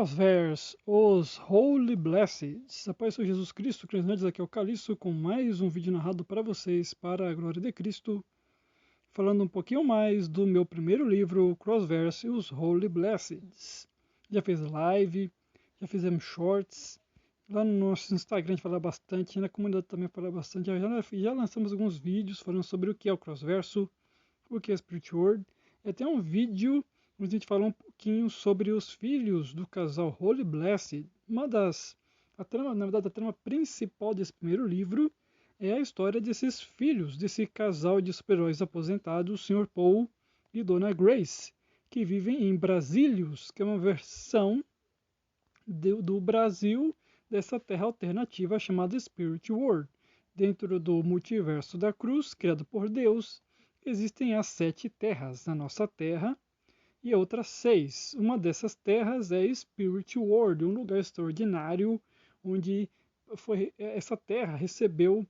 Crossverse, os Holy Blesseds. A paz de Jesus Cristo, crentes, aqui é o Caliço com mais um vídeo narrado para vocês, para a glória de Cristo, falando um pouquinho mais do meu primeiro livro, Crossverse, os Holy Blesseds. Já fiz live, já fizemos shorts, lá no nosso Instagram a gente fala bastante, na comunidade também fala bastante, já lançamos alguns vídeos falando sobre o que é o Crossverso, o que é Spirit World. Até um vídeo onde a gente falou um pouquinho sobre os filhos do casal Holy Blessed. A trama principal desse primeiro livro é a história desses filhos, desse casal de super-heróis aposentados, o Sr. Paul e Dona Grace, que vivem em Brasílios, que é uma versão do Brasil dessa terra alternativa chamada Spirit World. Dentro do multiverso da cruz, criado por Deus, existem as 7 terras na nossa terra e outras 6. Uma dessas terras é Spirit World, um lugar extraordinário onde essa terra recebeu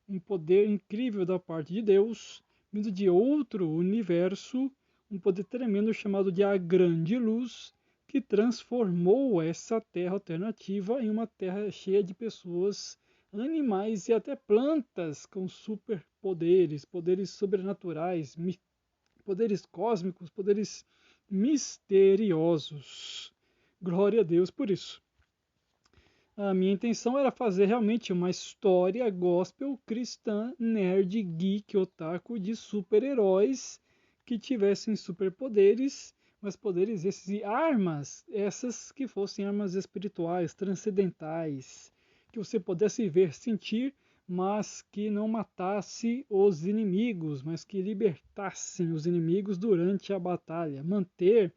um poder incrível da parte de Deus, vindo de outro universo, um poder tremendo chamado de a Grande Luz, que transformou essa terra alternativa em uma terra cheia de pessoas, animais e até plantas com superpoderes, poderes sobrenaturais, poderes cósmicos, poderes misteriosos. Glória a Deus por isso. A minha intenção era fazer realmente uma história gospel cristã, nerd, geek, otaku de super-heróis que tivessem superpoderes, mas poderes esses e armas, essas que fossem armas espirituais, transcendentais, que você pudesse ver, sentir, mas que não matasse os inimigos, mas que libertassem os inimigos durante a batalha. Manter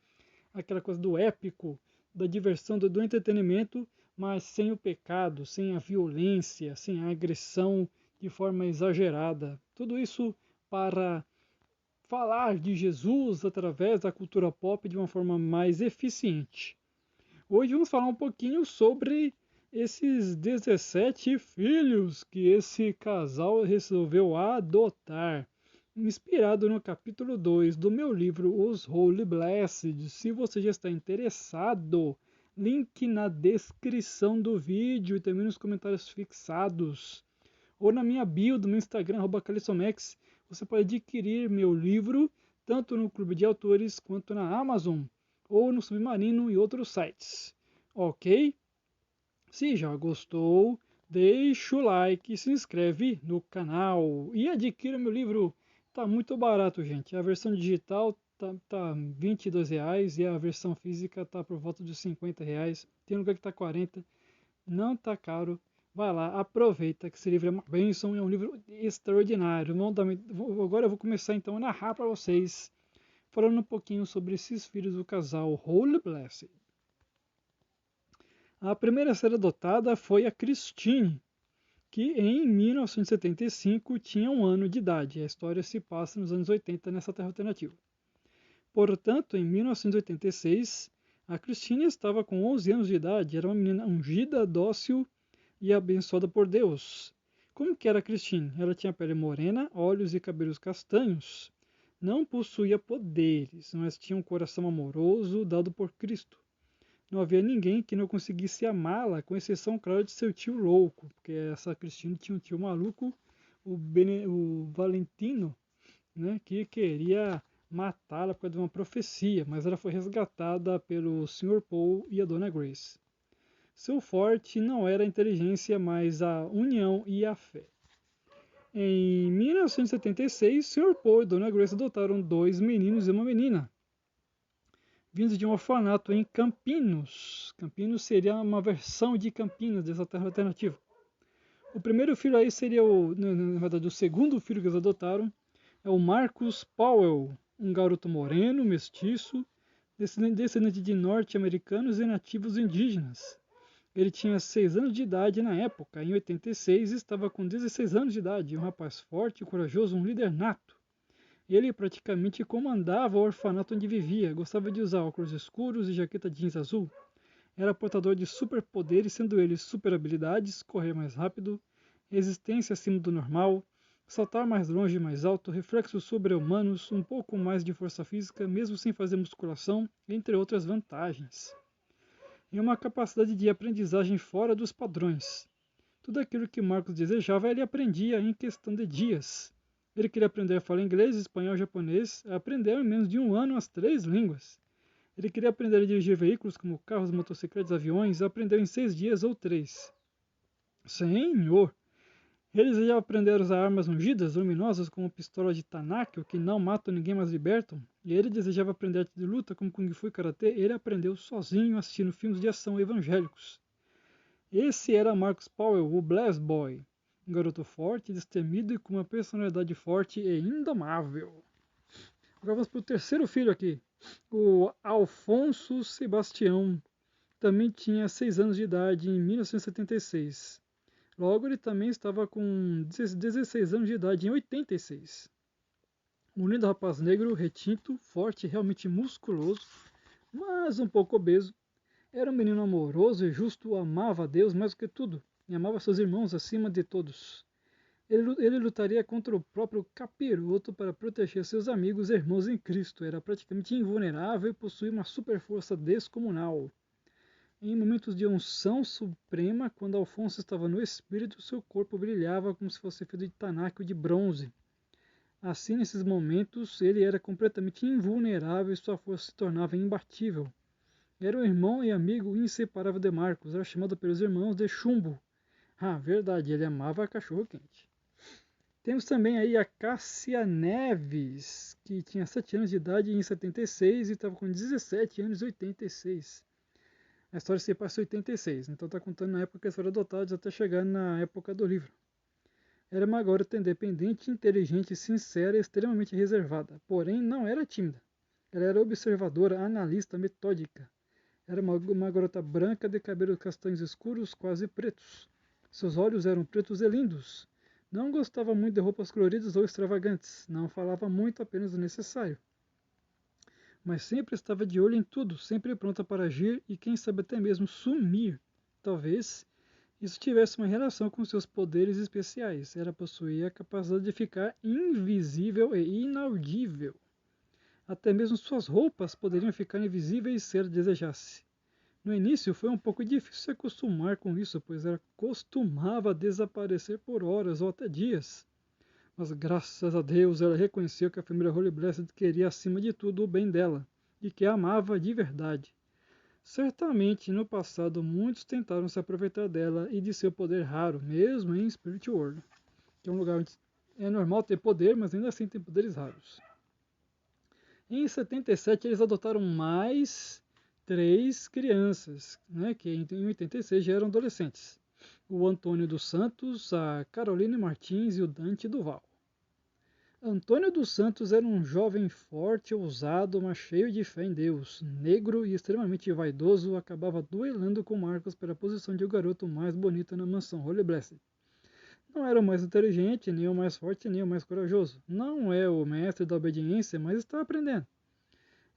aquela coisa do épico, da diversão, do entretenimento, mas sem o pecado, sem a violência, sem a agressão de forma exagerada. Tudo isso para falar de Jesus através da cultura pop de uma forma mais eficiente. Hoje vamos falar um pouquinho sobre esses 17 filhos que esse casal resolveu adotar, inspirado no capítulo 2 do meu livro Os Holy Blessed. Se você já está interessado, link na descrição do vídeo e também nos comentários fixados, ou na minha bio do meu Instagram, @calissomax, você pode adquirir meu livro tanto no Clube de Autores quanto na Amazon, ou no Submarino e outros sites. Ok? Se já gostou, deixa o like, se inscreve no canal e adquira meu livro. Tá muito barato, gente. A versão digital tá R$ 22 e a versão física tá por volta de R$ 50. Tem lugar que tá 40. Não tá caro. Vai lá, aproveita que esse livro é uma bênção, é um livro extraordinário. Agora eu vou começar então a narrar para vocês, falando um pouquinho sobre esses filhos do casal Holy Blessed. A primeira a ser adotada foi a Christine, que em 1975 tinha 1 ano de idade. A história se passa nos anos 80 nessa terra alternativa. Portanto, em 1986, a Christine estava com 11 anos de idade, era uma menina ungida, dócil e abençoada por Deus. Como que era a Christine? Ela tinha pele morena, olhos e cabelos castanhos. Não possuía poderes, mas tinha um coração amoroso dado por Cristo. Não havia ninguém que não conseguisse amá-la, com exceção, claro, de seu tio louco, porque essa Cristina tinha um tio maluco, o Valentino, né, que queria matá-la por causa de uma profecia, mas ela foi resgatada pelo Sr. Paul e a Dona Grace. Seu forte não era a inteligência, mas a união e a fé. Em 1976, Sr. Paul e Dona Grace adotaram 2 meninos e uma menina, vindos de um orfanato em Campinos. Campinos seria uma versão de Campinas dessa terra alternativa. O primeiro filho aí seria, na verdade, o segundo filho que eles adotaram, é o Marcus Powell, um garoto moreno, mestiço, descendente de norte-americanos e nativos indígenas. Ele tinha 6 anos de idade na época, em 86 estava com 16 anos de idade, um rapaz forte, corajoso, um líder nato. Ele praticamente comandava o orfanato onde vivia, gostava de usar óculos escuros e jaqueta jeans azul. Era portador de superpoderes, sendo eles super habilidades, correr mais rápido, resistência acima do normal, saltar mais longe e mais alto, reflexos sobre-humanos, um pouco mais de força física, mesmo sem fazer musculação, entre outras vantagens. e uma capacidade de aprendizagem fora dos padrões. Tudo aquilo que Marcos desejava ele aprendia em questão de dias. Ele queria aprender a falar inglês, espanhol e japonês, aprendeu em menos de um ano as 3 línguas. Ele queria aprender a dirigir veículos como carros, motocicletas, aviões, aprendeu em 6 dias ou 3. Senhor! Ele desejava aprender a usar armas ungidas, luminosas, como pistola de Tanakyo, que não matam ninguém, mas libertam. E ele desejava aprender arte de luta, como Kung Fu e Karatê. Ele aprendeu sozinho, assistindo filmes de ação evangélicos. Esse era Marcus Powell, o Blast Boy. Um garoto forte, destemido e com uma personalidade forte e indomável. Agora vamos para o terceiro filho aqui. O Alfonso Sebastião. Também tinha 6 anos de idade em 1976. Logo, ele também estava com 16 anos de idade em 86. Um lindo rapaz negro, retinto, forte, realmente musculoso, mas um pouco obeso. Era um menino amoroso e justo, amava a Deus mais do que tudo, e amava seus irmãos acima de todos. Ele lutaria contra o próprio capiroto para proteger seus amigos e irmãos em Cristo. Era praticamente invulnerável e possuía uma super força descomunal. Em momentos de unção suprema, quando Alfonso estava no espírito, seu corpo brilhava como se fosse feito de tanáquio de bronze. Assim, nesses momentos, ele era completamente invulnerável e sua força se tornava imbatível. Era um irmão e amigo inseparável de Marcos, era chamado pelos irmãos de Chumbo. Ah, verdade, ele amava cachorro-quente. Temos também aí a Cássia Neves, que tinha 7 anos de idade em 76 e estava com 17 anos em 86. A história se passa em 86, então está contando na época que eles foram adotados até chegar na época do livro. Era uma garota independente, inteligente, sincera e extremamente reservada, porém não era tímida. Ela era observadora, analista, metódica. Era uma garota branca de cabelos castanhos escuros, quase pretos. Seus olhos eram pretos e lindos. Não gostava muito de roupas coloridas ou extravagantes. Não falava muito, apenas o necessário. Mas sempre estava de olho em tudo, sempre pronta para agir e quem sabe até mesmo sumir. Talvez isso tivesse uma relação com seus poderes especiais. Ela possuía a capacidade de ficar invisível e inaudível. Até mesmo suas roupas poderiam ficar invisíveis se ela desejasse. No início foi um pouco difícil se acostumar com isso, pois ela costumava desaparecer por horas ou até dias. Mas graças a Deus ela reconheceu que a família Holy Blessed queria acima de tudo o bem dela e que a amava de verdade. Certamente no passado muitos tentaram se aproveitar dela e de seu poder raro, mesmo em Spirit World, que é um lugar onde é normal ter poder, mas ainda assim tem poderes raros. Em 77 eles adotaram mais 3 crianças, que em 86 já eram adolescentes. O Antônio dos Santos, a Caroline Martins e o Dante Duval. Antônio dos Santos era um jovem forte, ousado, mas cheio de fé em Deus. Negro e extremamente vaidoso, acabava duelando com Marcos pela posição de o garoto mais bonito na mansão Holy Blessed. Não era o mais inteligente, nem o mais forte, nem o mais corajoso. Não é o mestre da obediência, mas está aprendendo.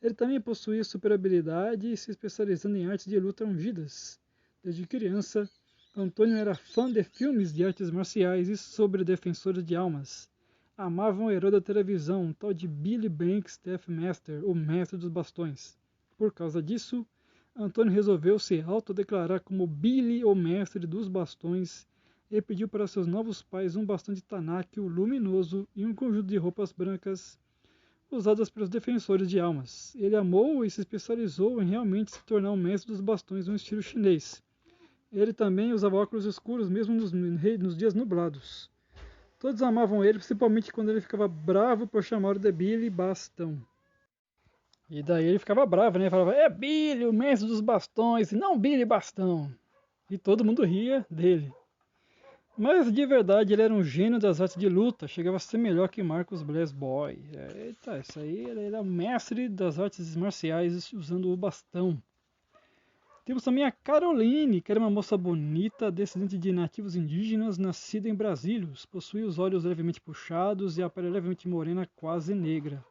Ele também possuía super habilidade e se especializando em artes de luta ungidas. Desde criança, Antônio era fã de filmes de artes marciais e sobre defensores de almas. Amava um herói da televisão, um tal de Billy Banks Deathmaster, o mestre dos bastões. Por causa disso, Antônio resolveu se autodeclarar como Billy, o mestre dos bastões, e pediu para seus novos pais um bastão de tanáquio luminoso e um conjunto de roupas brancas usadas pelos defensores de almas. Ele amou e se especializou em realmente se tornar um mestre dos bastões no estilo chinês. Ele também usava óculos escuros mesmo nos dias nublados. Todos amavam ele, principalmente quando ele ficava bravo por chamar de Billy Bastão. E daí ele ficava bravo, né? Falava, é Billy, o mestre dos bastões, e não Billy Bastão. E todo mundo ria dele. Mas de verdade ele era um gênio das artes de luta, chegava a ser melhor que Marcus Blast Boy. Eita, isso aí ele era mestre das artes marciais usando o bastão. Temos também a Caroline, que era uma moça bonita, descendente de nativos indígenas, nascida em Brasílios. Possuía os olhos levemente puxados e a pele levemente morena, quase negra.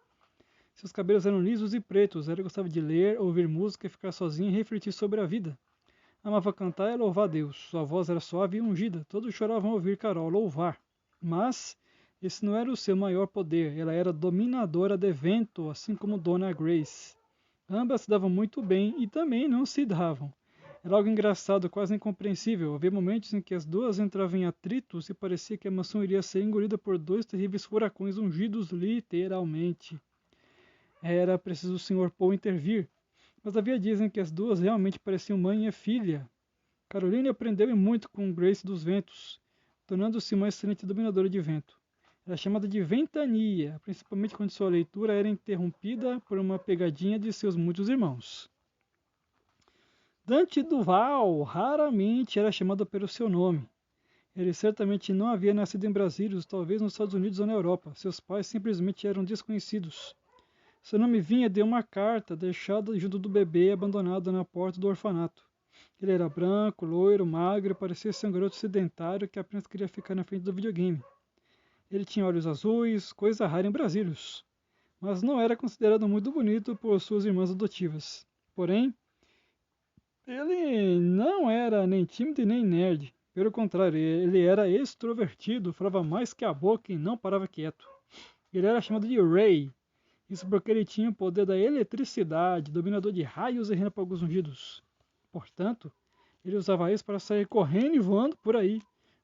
Seus cabelos eram lisos e pretos. Ela gostava de ler, ouvir música, ficar sozinha e refletir sobre a vida. Amava cantar e louvar a Deus. Sua voz era suave e ungida. Todos choravam ao ouvir Carol louvar. Mas esse não era o seu maior poder. Ela era dominadora de vento, assim como Dona Grace. Ambas se davam muito bem e também não se davam. Era algo engraçado, quase incompreensível. Havia momentos em que as duas entravam em atritos e parecia que a mansão iria ser engolida por dois terríveis furacões ungidos literalmente. Era preciso o Sr. Poe intervir, mas havia dias em que as duas realmente pareciam mãe e filha. Caroline aprendeu muito com Grace dos Ventos, tornando-se uma excelente dominadora de vento. Era chamada de ventania, principalmente quando sua leitura era interrompida por uma pegadinha de seus muitos irmãos. Dante Duval raramente era chamado pelo seu nome. Ele certamente não havia nascido em Brasília, talvez nos Estados Unidos ou na Europa. Seus pais simplesmente eram desconhecidos. Seu nome vinha de uma carta deixada junto do bebê abandonado na porta do orfanato. Ele era branco, loiro, magro e parecia ser um garoto sedentário que apenas queria ficar na frente do videogame. Ele tinha olhos azuis, coisa rara em Brasílios, mas não era considerado muito bonito por suas irmãs adotivas. Porém, ele não era nem tímido e nem nerd. Pelo contrário, ele era extrovertido, falava mais que a boca e não parava quieto. Ele era chamado de Ray, isso porque ele tinha o poder da eletricidade, dominador de raios e relâmpagos ungidos. Portanto, ele usava isso para sair correndo e voando por aí,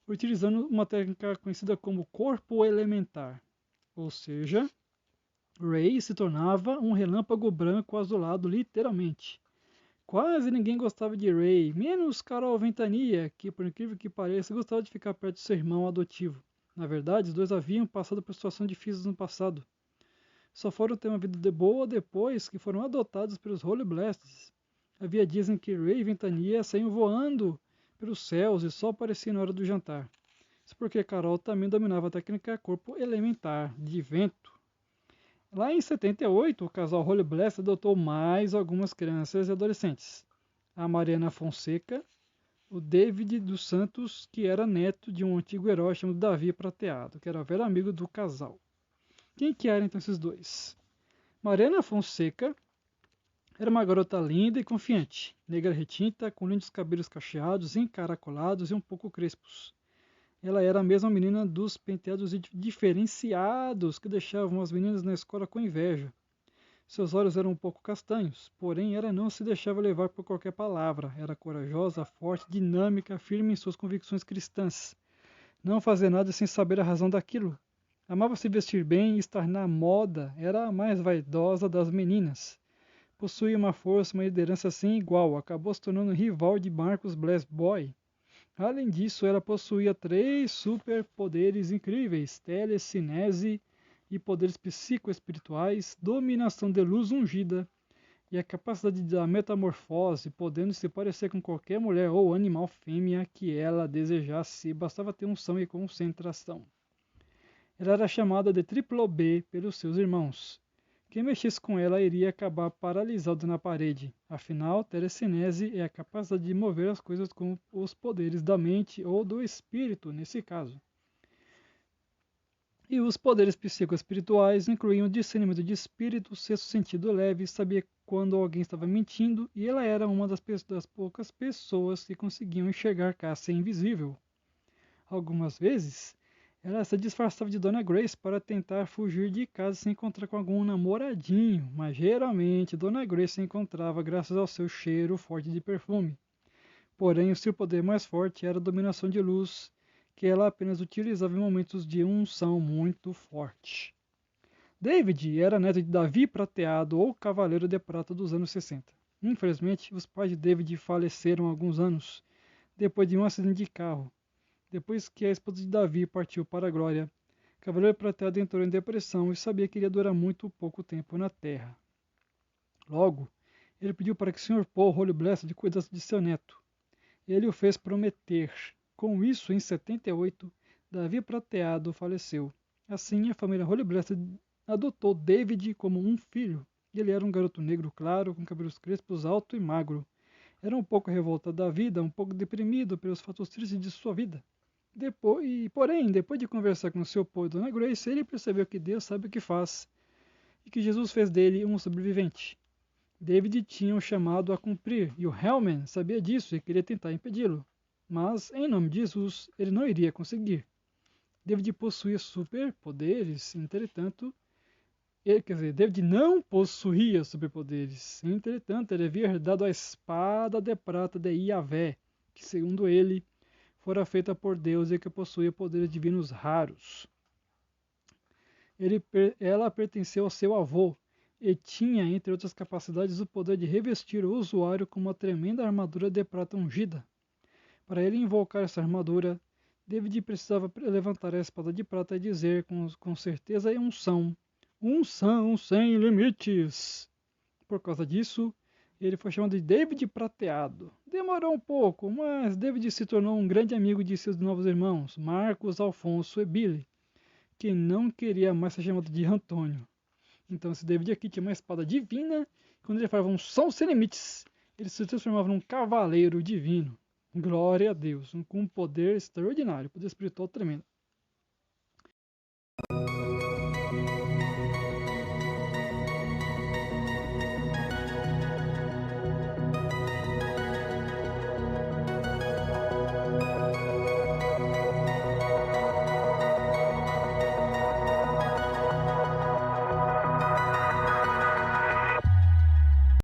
utilizando uma técnica conhecida como corpo elementar. Ou seja, Ray se tornava um relâmpago branco azulado literalmente. Quase ninguém gostava de Ray, menos Carol Ventania, que, por incrível que pareça, gostava de ficar perto de seu irmão adotivo. Na verdade, os dois haviam passado por situações difíceis no passado. Só foram ter uma vida boa depois que foram adotados pelos Holy Blasts. Havia dias em que Ray e Ventania saíam voando pelos céus e só apareciam na hora do jantar. Isso porque Carol também dominava a técnica corpo elementar, de vento. Lá em 78, o casal Holy Blast adotou mais algumas crianças e adolescentes. A Mariana Fonseca, o David dos Santos, que era neto de um antigo herói chamado Davi Prateado, que era velho amigo do casal. Quem que eram então esses dois? Mariana Fonseca era uma garota linda e confiante, negra retinta, com lindos cabelos cacheados, encaracolados e um pouco crespos. Ela era a mesma menina dos penteados diferenciados que deixavam as meninas na escola com inveja. Seus olhos eram um pouco castanhos, porém ela não se deixava levar por qualquer palavra. Era corajosa, forte, dinâmica, firme em suas convicções cristãs. Não fazia nada sem saber a razão daquilo. Amava se vestir bem e estar na moda. Era a mais vaidosa das meninas. Possuía uma força, uma liderança sem igual. Acabou se tornando rival de Marcus Blast Boy. Além disso, ela possuía 3 superpoderes incríveis: telecinese e poderes psicoespirituais, dominação de luz ungida e a capacidade da metamorfose, podendo se parecer com qualquer mulher ou animal fêmea que ela desejasse, bastava ter unção e concentração. Ela era chamada de Triplo B pelos seus irmãos. Quem mexesse com ela iria acabar paralisado na parede. Afinal, telecinese é a capacidade de mover as coisas com os poderes da mente ou do espírito, nesse caso. E os poderes psicoespirituais incluíam o discernimento de espírito, sexto sentido leve, sabia quando alguém estava mentindo, e ela era uma das poucas pessoas que conseguiam enxergar caça invisível. Algumas vezes, ela se disfarçava de Dona Grace para tentar fugir de casa e se encontrar com algum namoradinho, mas geralmente Dona Grace se encontrava graças ao seu cheiro forte de perfume. Porém, o seu poder mais forte era a dominação de luz, que ela apenas utilizava em momentos de unção muito forte. David era neto de Davi Prateado ou Cavaleiro de Prata dos anos 60. Infelizmente, os pais de David faleceram há alguns anos, depois de um acidente de carro. Depois que a esposa de Davi partiu para a glória, Cavaleiro Prateado entrou em depressão e sabia que iria durar muito pouco tempo na Terra. Logo, ele pediu para que o Sr. Paul Holy Blessed cuidasse de seu neto. Ele o fez prometer. Com isso, em 78, Davi Prateado faleceu. Assim, a família Holy Blessed adotou David como um filho. Ele era um garoto negro claro, com cabelos crespos, alto e magro. Era um pouco revoltado da vida, um pouco deprimido pelos fatos tristes de sua vida. Porém, depois de conversar com seu pai e Dona Grace, ele percebeu que Deus sabe o que faz e que Jesus fez dele um sobrevivente. David tinha um chamado a cumprir e o Hellman sabia disso e queria tentar impedi-lo. Mas, em nome de Jesus, ele não iria conseguir. David possuía superpoderes, entretanto, David não possuía superpoderes. Entretanto, ele havia herdado a espada de prata de Yahvé, que, segundo ele, fora feita por Deus e que possuía poderes divinos raros. Ela pertenceu ao seu avô e tinha, entre outras capacidades, o poder de revestir o usuário com uma tremenda armadura de prata ungida. Para ele invocar essa armadura, David precisava levantar a espada de prata e dizer com certeza e unção sem limites. Por causa disso, ele foi chamado de David Prateado. Demorou um pouco, mas David se tornou um grande amigo de seus novos irmãos, Marcos, Alfonso e Billy, que não queria mais ser chamado de Antônio. Então esse David aqui tinha uma espada divina, quando ele falava unção sem limites, ele se transformava num cavaleiro divino. Glória a Deus, com um poder extraordinário, poder espiritual tremendo.